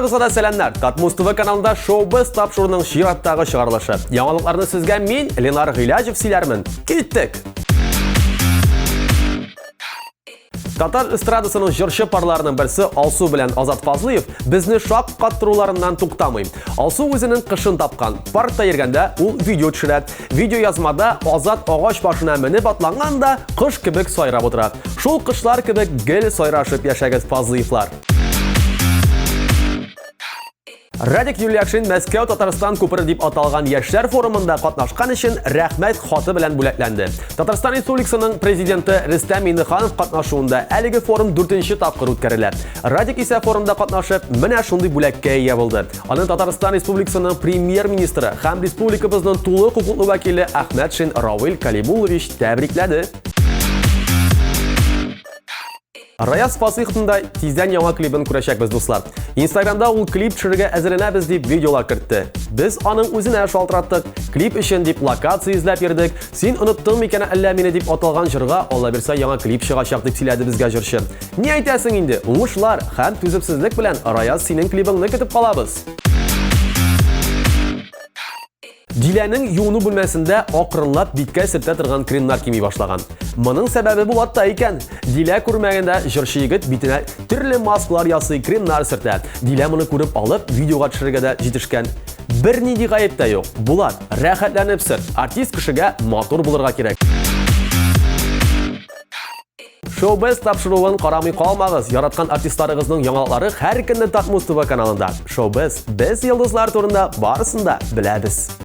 Барчагызга да сәламнар. Татмус ТВ каналында Showbiz тапшыруның чираттагы чыгарылышы. Яңалыкларны сезгә мин, Ленар Гыйләҗев сөйләрмен. Киттек! Татар эстрадасының җырчы парларының берсе Алсу белән Азат Фазлыев безне шак каттыруларыннан туктамый. Алсу үзенең кышын тапкан. Паркта йөргәндә ул видео төшерә. Видео язмада Азат агач башына менеп атланганда кыш кебек сайрап утыра. Шул кышлар кебек гел сайрашып яшәгез Фазлыевлар. Радик Юлиякшин Мәскәү Татарстан күпере дип аталган яшьләр форумында катнашкан өчен рәхмәт хаты белән бүләкләнде. Татарстан Республикасының президенты Рөстәм Миңнеханов катнашуында әлеге форум 4нче тапкыр үткәрелә. Радик исә форумда катнашып, менә шундый бүләккә ия булды. Аны Татарстан Республикасының премьер-министры һәм республикабызның тулы хукуклы вәкиле Әхмәтшин Равил Калимулович тәбрикләде. Раяз Фасыйховның да тиздән яңа клибын күрәчәкбез дуслар. Инстаграмда ул клип төшерергә әзерләнәбез дип видеолар кертте. Без аның үзенә шалтыраттык. Клип өчен дип локация эзләп йөрдек. Син оныттың микән әллә мине дип аталган җырга Алла бирсә яңа клип чыгачак дип сөйләде безгә җырчы. Ни әйтәсең инде? Уңышлар һәм түземсезлек белән Раяз синең клибыңны көтеп калабыз. Диләнең юыну бүлмәсендә акрынлап биткә сөртә торган кремнар кими башлаган. Моның сәбәбе булатта икән. Дилә күрмәгәндә җырчы егет битенә төрле маскалар ясый, кремнар сөртә. Дилә моны күреп алып, видеога төшерергә дә җитешкән. Бернинди гаеп тә юк. Булат, рәхәтләнеп сөр. Артист кешегә матур булырга кирәк. Showbiz тапшыруын карамый калмагыз. Яраткан артистларыгызның яңалыклары һәр көнне Татмус ТВ каналында. Showbiz без йолдызлар турында барысын да беләбез.